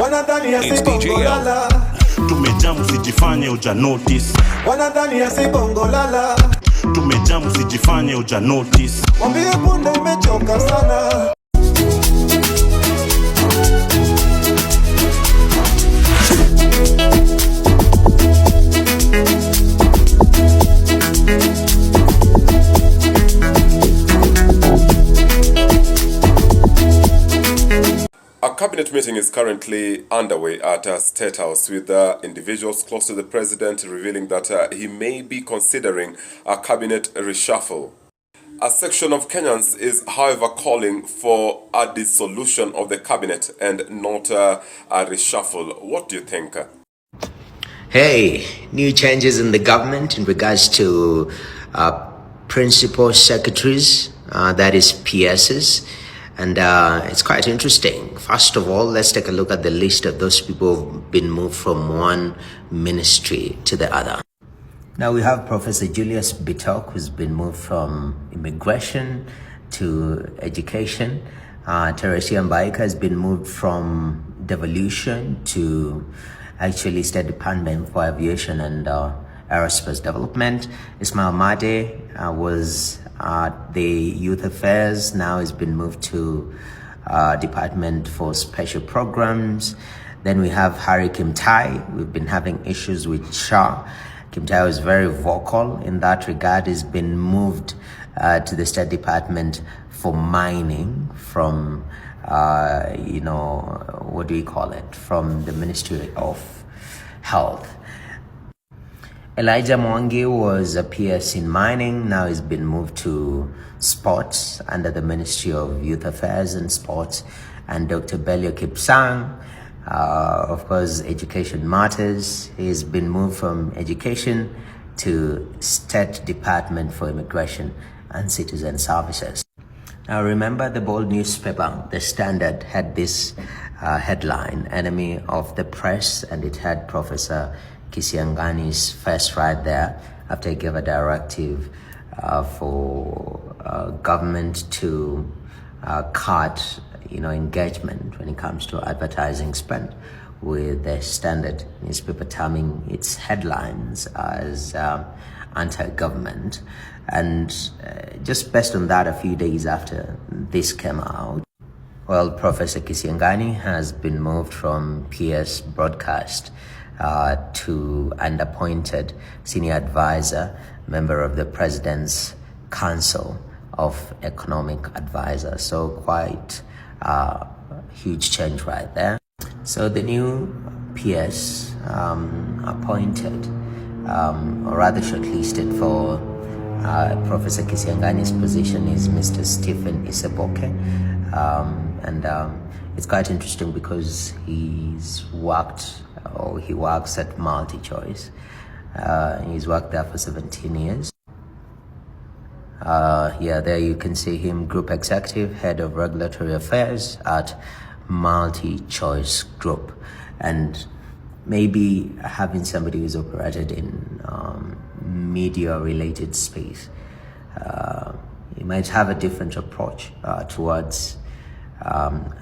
Wanadhani asibongolala. Tumejamu sijifanye uja notice. Wanadhani asibongolala. Tumejamu sijifanye uja notice. Mwambie punde imechoka sana. A cabinet meeting is currently underway at State House with individuals close to the president revealing that he may be considering a cabinet reshuffle. A section of Kenyans is, however, calling for a dissolution of the cabinet and not a reshuffle. What do you think? Hey, new changes in the government in regards to principal secretaries, that is PSs. And it's quite interesting. First of all, let's take a look at the list of those people who've been moved from one ministry to the other. Now we have Professor Julius Bitok, who's been moved from immigration to education. Teresia Mbaika has been moved from devolution to actually State Department for Aviation and Aerospace Development. Ismail Made was the Youth Affairs, now has been moved to Department for Special Programs. Then we have Harry Kimtai. We've been having issues with Shah. Kimtai was very vocal in that regard. He's been moved to the State Department for Mining from, what do we call it? From the Ministry of Health. Elijah Mwangi was a PS in mining. Now he's been moved to sports under the Ministry of Youth Affairs and Sports. And Dr. Belio Kipsang, of course, Education Matters. He's been moved from education to State Department for Immigration and Citizen Services. Now remember, the bold newspaper, The Standard, had this headline, Enemy of the Press, and it had Professor Kisiangani's face right there after he gave a directive for government to cut engagement when it comes to advertising spend, with the Standard newspaper terming its headlines as anti-government. And just based on that, a few days after this came out, well, Professor Kisiangani has been moved from PS Broadcast to and appointed senior advisor, member of the President's Council of Economic Advisors. So quite a huge change right there. So the new PS appointed, or rather shortlisted for Professor Kisiangani's position is Mr. Stephen Iseboke. It's quite interesting because he works at MultiChoice. He's worked there for 17 years. There you can see him, Group Executive, Head of Regulatory Affairs at MultiChoice Group. And maybe having somebody who's operated in media-related space, you might have a different approach towards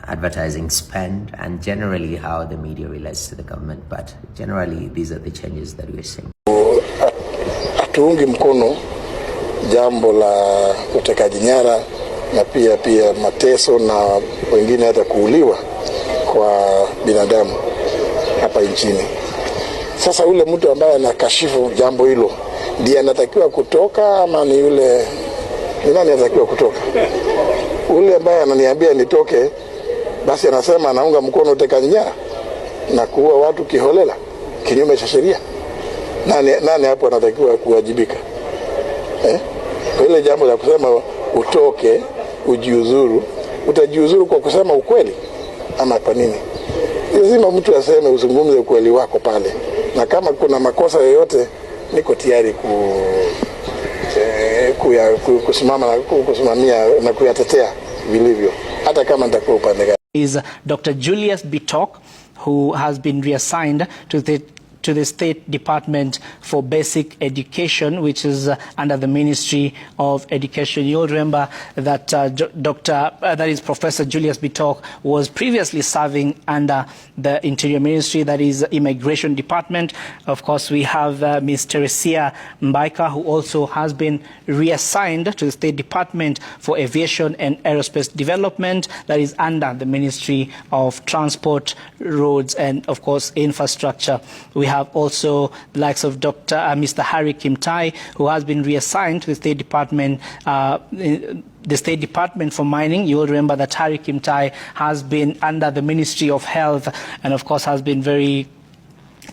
advertising spend and generally how the media relates to the government. But generally, these are the changes that we're seeing. Hatuungi mkono jambo la utekaji nyara na pia mateso na wengine hata kuuliwa kwa binadamu hapa nchini. Sasa ule mtu ambaye anakashifu jambo hilo ndiye anatakiwa kutoka ama ni yule, ni nani anatakiwa kutoka? Ule ambaye ananiambia nitoke, basi anasema anaunga mkono utekaji nyara na kuua watu kiholela kinyume cha sheria. Nani hapo anatakiwa kuwajibika? Kwa ile jambo la kusema utoke, ujiuzuru, utajiuzuru kwa kusema ukweli ama kwa nini? Lazima mtu aseme, uzungumze ukweli wako pale. Na kama kuna makosa yoyote, niko tayari kusimamia na kuyatetea vilivyo, hata kama nitakuwa upande gani. Is Dr. Julius Bitok, who has been reassigned to to the State Department for Basic Education, which is under the Ministry of Education. You'll remember that that is Professor Julius Bitok was previously serving under the Interior Ministry, that is Immigration Department. Of course, we have Ms. Teresia Mbaika, who also has been reassigned to the State Department for Aviation and Aerospace Development, that is under the Ministry of Transport, Roads, and of course Infrastructure. We have also the likes of Mr. Harry Kimtai, who has been reassigned to the State Department for Mining. You will remember that Harry Kimtai has been under the Ministry of Health and of course has been very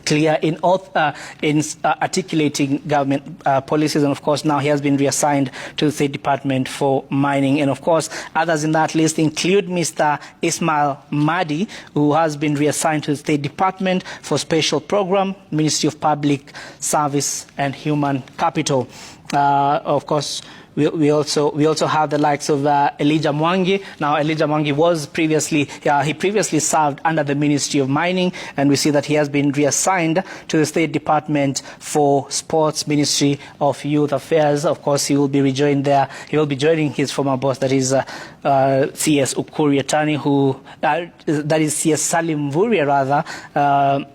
clear in articulating government policies, and of course now he has been reassigned to the State Department for Mining. And of course others in that list include Mr. Ismail Mahdi, who has been reassigned to the State Department for Special Program, Ministry of Public Service and Human Capital. Of course, we also have the likes of Elijah Mwangi. Now, Elijah Mwangi was previously served under the Ministry of Mining, and we see that he has been reassigned to the State Department for Sports, Ministry of Youth Affairs. Of course, he will be rejoined there. He will be joining his former boss, that is CS Ukuri Atani, that is CS Salim Vuria rather,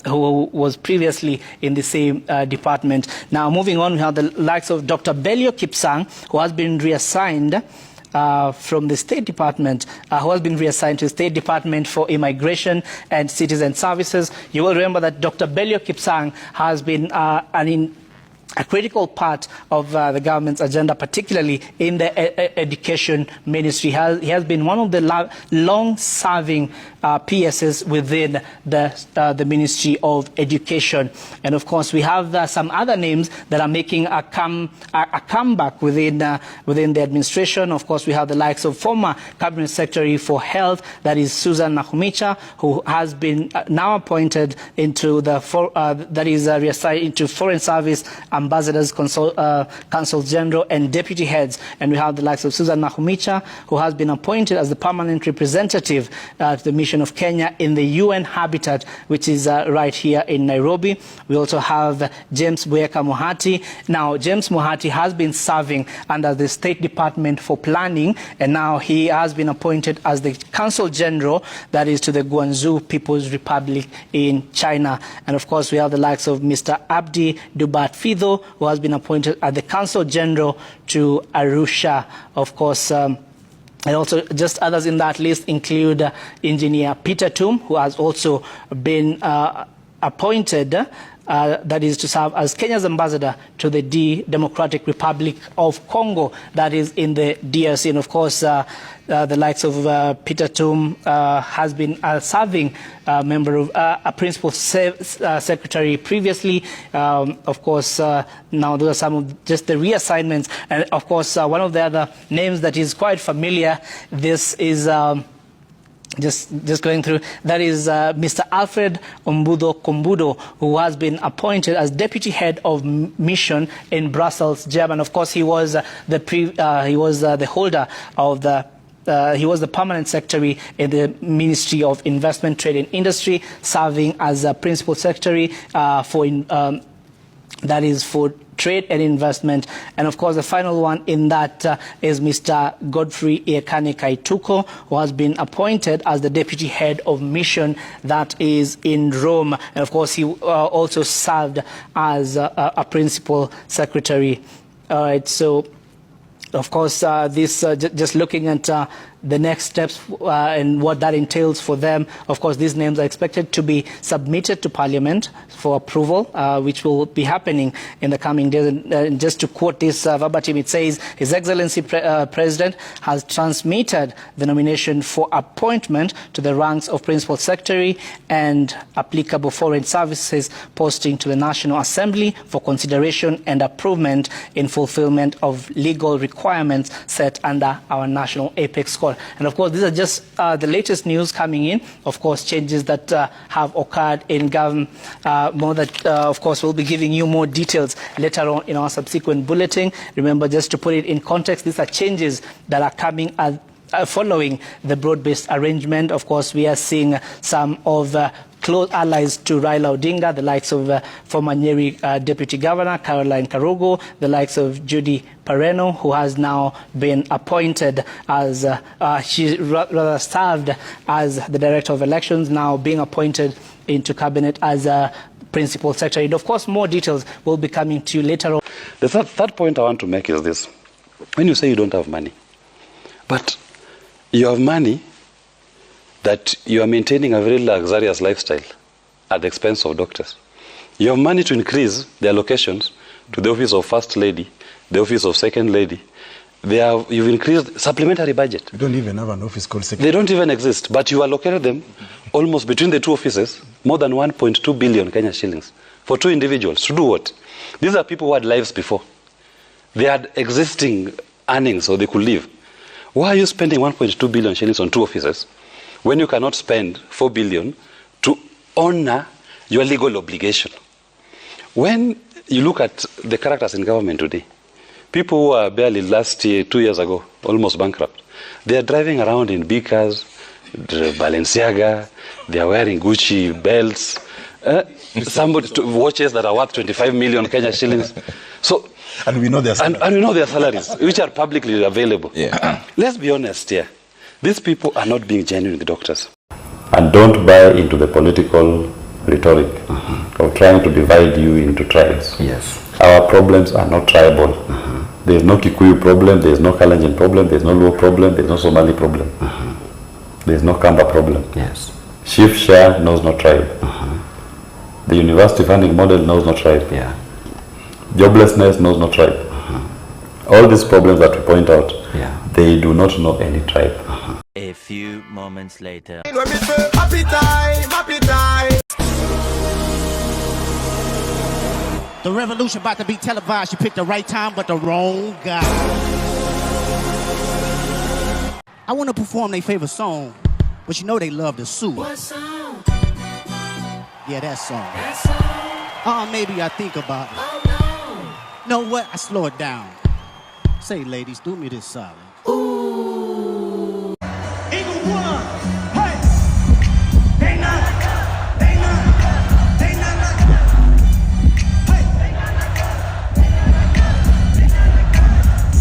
who was previously in the same department. Now, moving on, we have the likes of Dr. Belio Kipsang, who has been reassigned from the State Department, who has been reassigned to the State Department for Immigration and Citizen Services. You will remember that Dr. Belio Kipsang has been a critical part of the government's agenda, particularly in the education ministry. He has been one of the long-serving PSs within the Ministry of Education. And of course, we have some other names that are making a comeback within the administration. Of course, we have the likes of former Cabinet Secretary for Health, that is Susan Nakhumicha, who has been now appointed into reassigned into Foreign Service Ambassadors, Consul General, and Deputy Heads. And we have the likes of Susan Nakhumicha, who has been appointed as the permanent representative to the mission of Kenya in the UN Habitat, which is right here in Nairobi. We also have James Bweka Mohati. Now, James Mohati has been serving under the State Department for Planning, and now he has been appointed as the Consul General, that is to the Guangzhou People's Republic in China. And of course, we have the likes of Mr. Abdi Dubat Fido, who has been appointed as the Consul General to Arusha. Of course, and also just others in that list include Engineer Peter Tum, who has also been appointed, that is to serve as Kenya's ambassador to the Democratic Republic of Congo, that is in the DRC. And of course, the likes of Peter Tum has been serving member of a principal secretary previously. Of course, now those are some of just the reassignments. And of course, one of the other names that is quite familiar, this is just going through, that is Mr. Alfred Ombudo Kombudo, who has been appointed as Deputy Head of Mission in Brussels, Germany. Of course, he was the holder of the he was the permanent secretary in the Ministry of Investment, Trade and Industry, serving as a principal secretary for trade and investment. And of course, the final one in that is Mr. Godfrey Iekane Kaituko, who has been appointed as the Deputy Head of Mission, that is in Rome. And of course, he also served as a principal secretary. All right, so of course, just looking at the next steps and what that entails for them. Of course, these names are expected to be submitted to Parliament for approval, which will be happening in the coming days. And just to quote this verbatim, it says, His Excellency President has transmitted the nomination for appointment to the ranks of Principal Secretary and applicable foreign services posting to the National Assembly for consideration and approval in fulfillment of legal requirements set under our National Apex Code. And of course, these are just the latest news coming in. Of course, changes that have occurred in government. More that, of course, we'll be giving you more details later on in our subsequent bulletin. Remember, just to put it in context, these are changes that are coming following the broad-based arrangement. Of course, we are seeing some of close allies to Raila Odinga, the likes of former Nyeri Deputy Governor Caroline Karugo, the likes of Judy Pareno, who has now been appointed as, she rather served as the Director of Elections, now being appointed into Cabinet as a Principal Secretary. And of course, more details will be coming to you later on. The third point I want to make is this. When you say you don't have money, but you have money that you are maintaining a very luxurious lifestyle at the expense of doctors. You have money to increase the allocations to the office of First Lady, the office of Second Lady. You've increased supplementary budget. We don't even have an office called Secretary. They don't even exist, but you allocated them almost between the two offices, more than 1.2 billion Kenya shillings for two individuals. To do what? These are people who had lives before. They had existing earnings so they could live. Why are you spending 1.2 billion shillings on two offices when you cannot spend 4 billion to honor your legal obligation? When you look at the characters in government today, people who are barely last year, 2 years ago, almost bankrupt, they are driving around in big cars, Balenciaga, they are wearing Gucci belts, somebody watches that are worth 25 million Kenya shillings. So, and we know their salaries. And we know their salaries, which are publicly available. Yeah. Let's be honest here. These people are not being genuine doctors. And don't buy into the political rhetoric of trying to divide you into tribes. Yes. Our problems are not tribal. There is no Kikuyu problem, there is no Kalenjin problem, there is no Luo problem, there is no Somali problem. There is no Kamba problem. Yes. Chief share knows no tribe. The university funding model knows no tribe. Yeah. Joblessness knows no tribe. All these problems that we point out, they do not know any tribe. A few moments later. Happy time, happy time. The revolution about to be televised. You picked the right time, but the wrong guy. I want to perform their favorite song, but you know they love to sue. What song? Yeah, that song. That song? Maybe I think about it. Oh Know what? I slow it down. Say, ladies, do me this solid. no. Ooh. Eagle One, hey! They not, hey!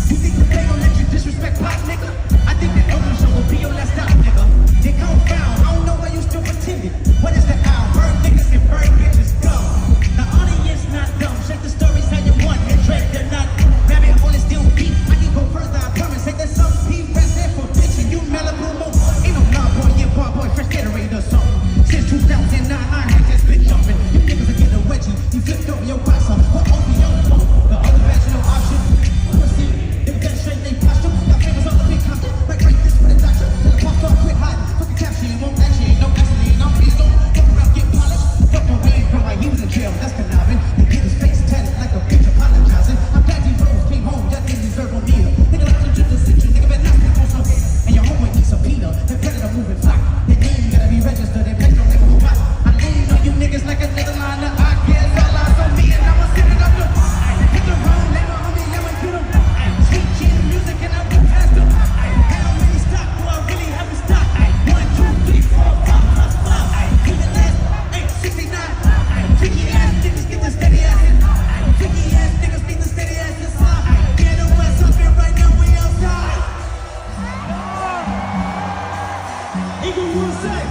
You think that they gon' let you disrespect Pop, nigga? I think that open show will be your last stop, nigga. They confound, I don't know why you still pretending. What is the owl? Bird niggas and bird bitches go. The audience not dumb, check the stories how you want. And Drake, they're not rabbit hole is still deep. I can go further, I promise. Take that some P rest there for bitching. You Malibu mo. Ain't no blind boy, yeah, bar boy, fresh Gatorade or something. Since 2009, I had this bitch jumping. You niggas are getting a wedgie. You flipped over your boxer. What over your phone? The other match, no option. Pussy, if that straight, they posture. Got fingers on the big counter. Break this for the doctor. Till the pop off, quit hiding. Fucking caption, you won't action. No actually, no please don't. Fuck around, get polished. Fuck away from my he was in jail. That's conniving. They get his face tatted like a bitch apologizing. I'm glad these bros came home. Y'all didn't deserve a meal. Nigga like you just sit you. Nigga been nasty on some. And your homeboy needs a peanut. They're predator moving flock. Their name gotta be registered. They placed on nigga who watch. I lean on you niggas like another liner. I guess all eyes on me and I'ma sit it up the. Hit the wrong label on me, I'ma get them. Sweet chin music and I will pass them. How many stock do I really have to stop? 1, 2, 3, 4, 5. Give it last 869. Tricky ass niggas get the steady ass in. Tricky ass niggas need the steady ass inside. Get the west up here right now, we outside. Eagle One say,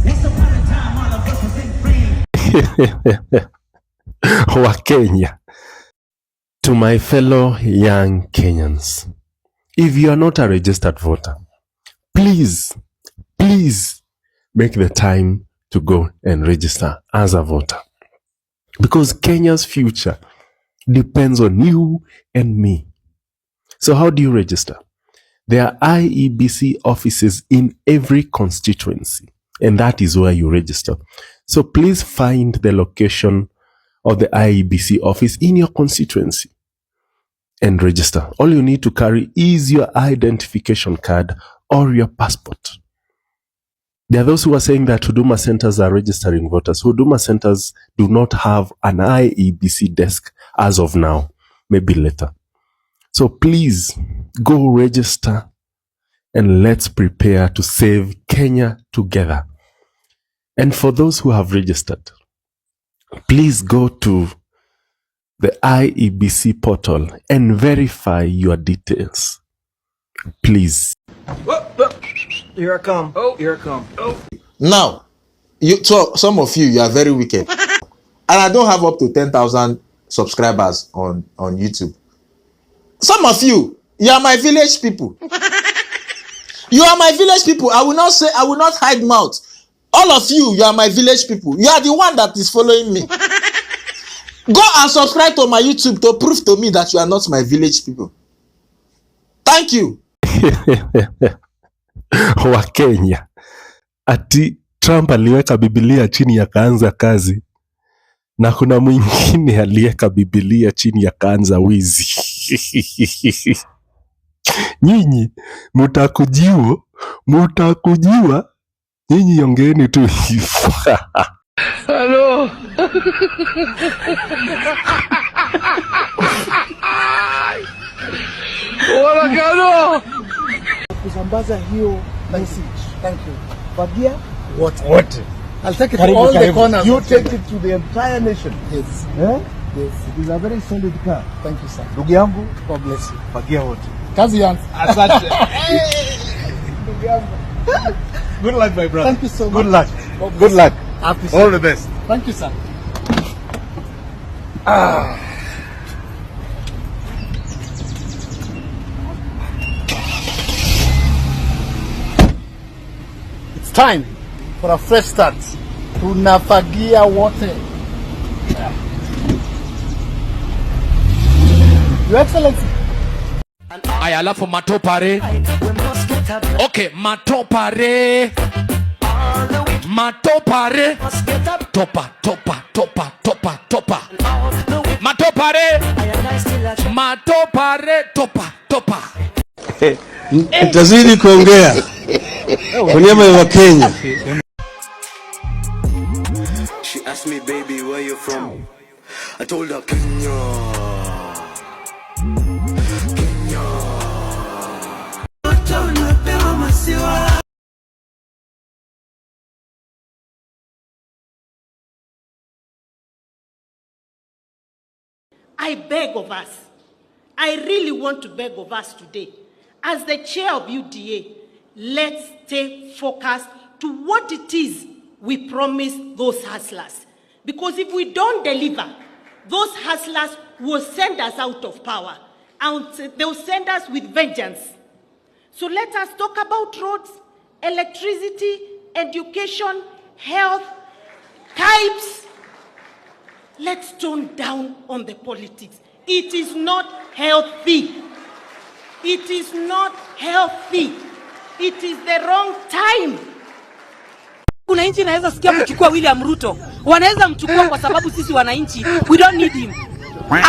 once upon a time, all of us was in frame. Wakenya. To my fellow young Kenyans, if you are not a registered voter, please make the time to go and register as a voter. Because Kenya's future depends on you and me. So how do you register? There are IEBC offices in every constituency, and that is where you register. So please find the location of the IEBC office in your constituency and register. All you need to carry is your identification card or your passport. There are those who are saying that Huduma centers are registering voters. Huduma centers do not have an IEBC desk as of now. maybe later. So please go register and let's prepare to save Kenya together. And for those who have registered, please go to the IEBC portal and verify your details. Please. Here I come. Oh, here I come. Oh. Now, so some of you are very wicked. And I don't have up to 10,000 subscribers on YouTube. Some of you are my village people. You are my village people. I will not hide mouth. All of you are my village people. You are the one that is following me. Go and subscribe to my YouTube to prove to me that you are not my village people. Thank you. Wa Kenya. Ati Trump aliweka Biblia chini akaanza kazi. Na kuna mwingine aliweka Biblia chini akaanza wizi. Nyinyi mutakujiwa. Nyinyi ongeeni tu hivyo. Hello. Hola, Gano. Kusambaza hiyo message. Thank you. Fagia? What? I'll take it to all the corners. You take it to the entire nation. Yes. Eh? Yes. It is a very solid car. Thank you, sir. Ndugu yangu, God bless you. Fagia wote. Kazi yangu. Asante. Ndugu yangu. Good luck, my brother. Thank you so much. Good luck. Good luck. All the best. Thank you, sir. It's time for a fresh start. Tunafagia wote. Your Excellency. Aya, alafu matopare. Okay, matopare. Matopare. Topa. Matopare. Topa. Itazidi kuongea kwa niaba ya Kenya. She asked me, baby, where you from? I told her, Kenya. I beg of us, I really want to beg of us today, as the chair of UDA, let's stay focused to what it is we promise those hustlers. Because if we don't deliver, those hustlers will send us out of power, and they'll send us with vengeance. So let us talk about roads, electricity, education, health, types. Let's tone down on the politics. It is not healthy. It is not healthy. It is the wrong time. Kuna nchi inaweza sikia kuchukua William Ruto. Wanaweza mchukua kwa sababu sisi wananchi, we don't need him.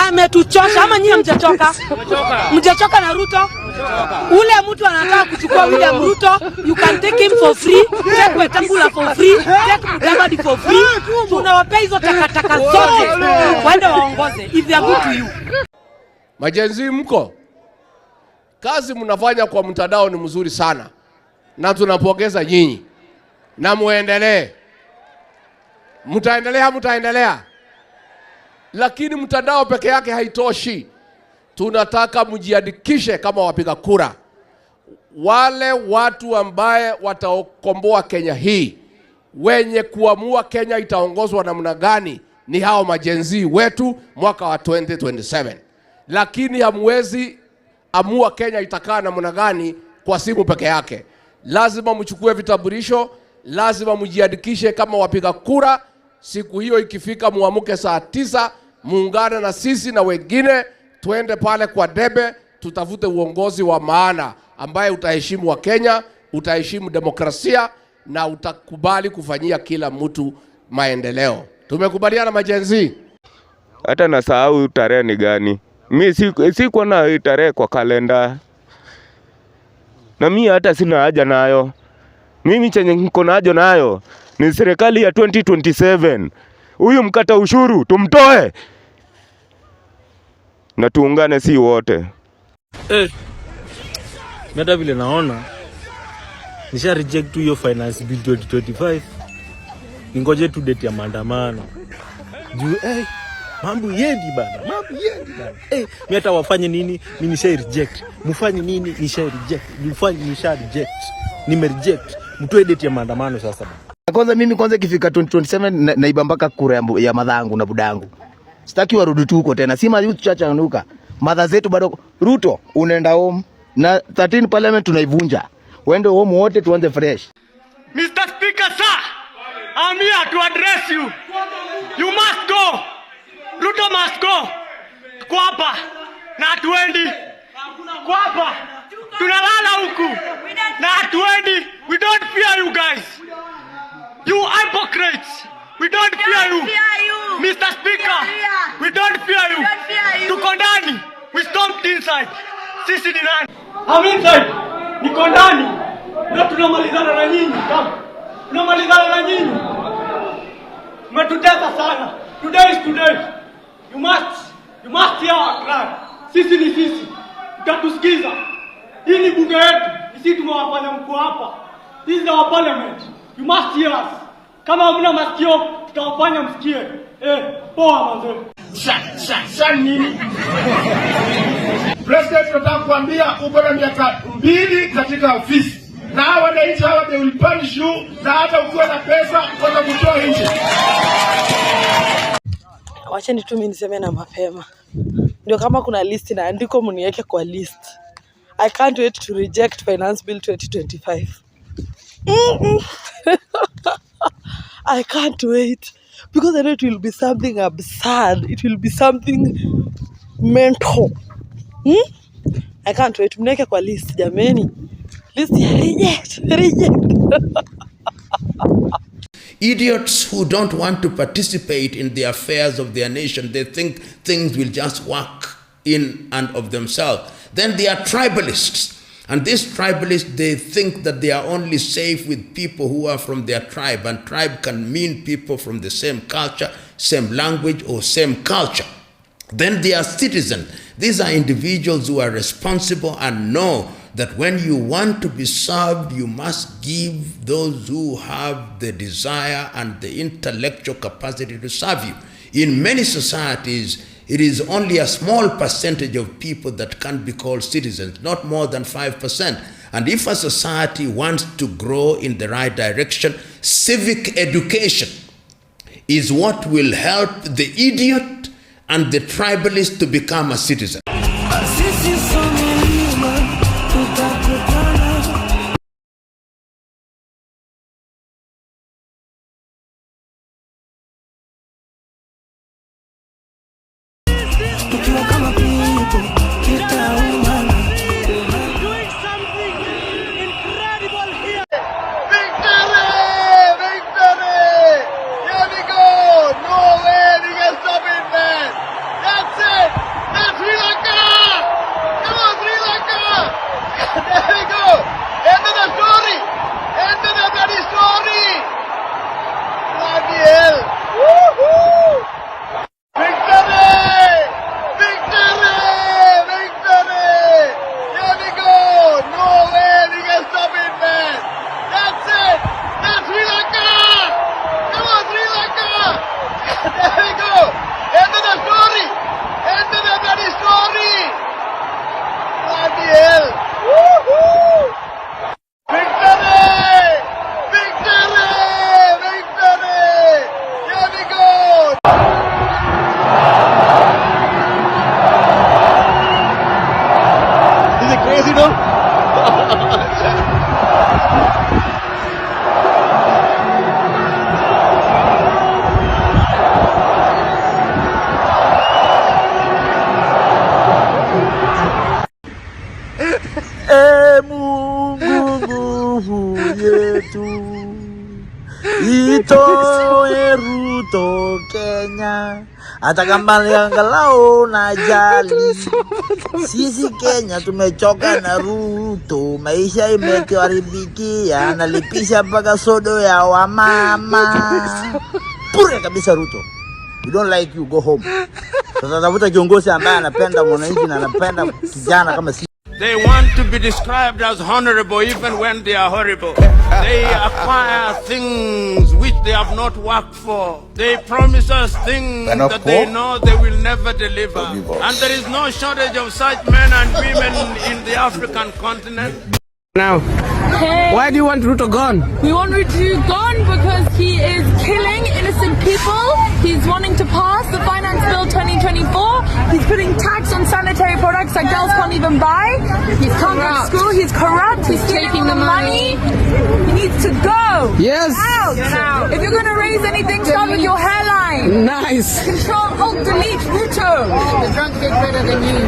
Ametuchosha. Ama nyinyi mjachoka? Mjachoka na Ruto? Ule mtu anataka kuchukua William Ruto, you can take him for free, take Wetangula for free, take Mudavadi for free. Tunawapea hizo takataka zote waende waongoze if they are good to you. Majenzi mko? Kazi mnafanya kwa mtandao ni mzuri sana. Na tunapongeza nyinyi. Na muendelee. Mtaendelea. Lakini mtandao peke yake haitoshi. Tunataka mjiandikishe kama wapiga kura. Wale watu ambaye watakomboa Kenya hii, wenye kuamua Kenya itaongozwa namna gani, ni hao majenzi wetu mwaka wa 2027. Lakini hamwezi amua Kenya itakaa namna gani kwa simu peke yake. Lazima mchukue vitambulisho, lazima mjiandikishe kama wapiga kura. Siku hiyo ikifika muamuke saa 9, muungane na sisi na wengine, tuende pale kwa debe, tutafute uongozi wa maana ambaye utaheshimu wa Kenya, utaheshimu demokrasia na utakubali kufanyia kila mtu maendeleo. Tumekubaliana majenzi? Hata nasahau tarehe ni gani. Mimi siko na tarehe kwa kalenda. Na mimi hata sina haja nayo. Mimi chenye niko nayo ni serikali ya 2027. Huyu mkata ushuru tumtoe. na tuungane si wote. Meta vile naona nisha reject hiyo finance bill 2025. Ningoje tu date ya maandamano. Juu mambo yendi bana. Mimi hata wafanye nini? Mimi nisha reject. Mfanye nini? Nisha reject. Mfanye nisha reject. Nime reject. Mtoe date ya maandamano sasa bana. Kwanza ikifika 2027 naiba mpaka kura ya madhangu na budangu. Sitaki warudi tu huko tena. Si youth church anuka. Madha zetu bado Ruto unaenda home na 13 parliament tunaivunja. Wende home wote tuanze fresh. Mr. Speaker, sir, I'm here to address you. You must go. Ruto must go. Kwa hapa na hatuendi. Kwa hapa tunalala huku na hatuendi. We don't fear you guys. You hypocrites. We don't fear you. Mr. Speaker, we don't fear you. Tuko ndani. We stomped inside. Sisi ni nani? I'm inside. Niko ndani. Na tunamalizana na nyinyi. Tunamalizana na nyinyi. Mmetutesa sana. Today is today. You must hear our cry. Sisi ni sisi. Mtatusikiza. Hii ni bunge yetu. Sisi tumewafanya mko hapa. This is our parliament. You must hear us. Kama hamna masikio, tutawafanya msikie. Poa mazee. Shan nini? President tunataka kuambia uko na miaka 2 katika ofisi. Na wananchi hawa they will punish you na hata ukiwa na pesa kwa kutoa nje. Wacheni tu mimi niseme na mapema. Ndio kama kuna list na andiko mniweke kwa list. I can't wait to reject finance bill 2025. I can't wait because I know it will be something absurd. It will be something mental. I can't wait. Mneke kwa list jameni. List ya reject. Idiots who don't want to participate in the affairs of their nation, they think things will just work in and of themselves. Then they are tribalists. And these tribalists, they think that they are only safe with people who are from their tribe. And tribe can mean people from the same culture, same language, or same culture. Then they are citizens. These are individuals who are responsible and know that when you want to be served, you must give those who have the desire and the intellectual capacity to serve you. In many societies, it is only a small percentage of people that can be called citizens, not more than 5%. And if a society wants to grow in the right direction, civic education is what will help the idiot and the tribalist to become a citizen. Itoe Ruto Kenya, hata kama angalau najali. Sisi Kenya tumechoka na Ruto, maisha imetuharibikia, analipisha mpaka sodo ya wamama. Pure kabisa Ruto. We don't like you, go home. Sasa tafuta kiongozi ambaye anapenda mwananchi na anapenda kijana kama si. They want to be described as honorable even when they are horrible. They acquire things which they have not worked for. They promise us things that they know they will never deliver. And there is no shortage of such men and women in the African continent. Now, why do you want Ruto gone? We want Ruto gone because he is killing innocent people. He's wanting to pass the Finance Bill 2024. He's putting tax on sanitary products that girls can't even buy. He can't go to school. He's corrupt. He's taking the money. He needs to go. Yes. Get out. If you're going to raise anything, start with your hairline. Nice. Control, Alt, Delete, Ruto. The drunk did better than you.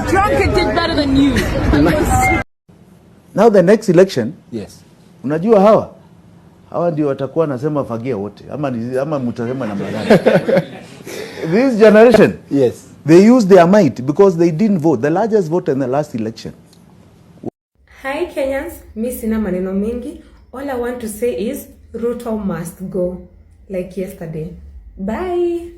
The drunkard did better than you. Nice. Now the next election, yes. Unajua hawa ndio watakuwa nasema fagia wote ama mtasema namna gani? This generation, yes, they use their might because they didn't vote, the largest vote in the last election. Hi Kenyans, mi sina maneno mingi. All I want to say is Ruto must go like yesterday. Bye.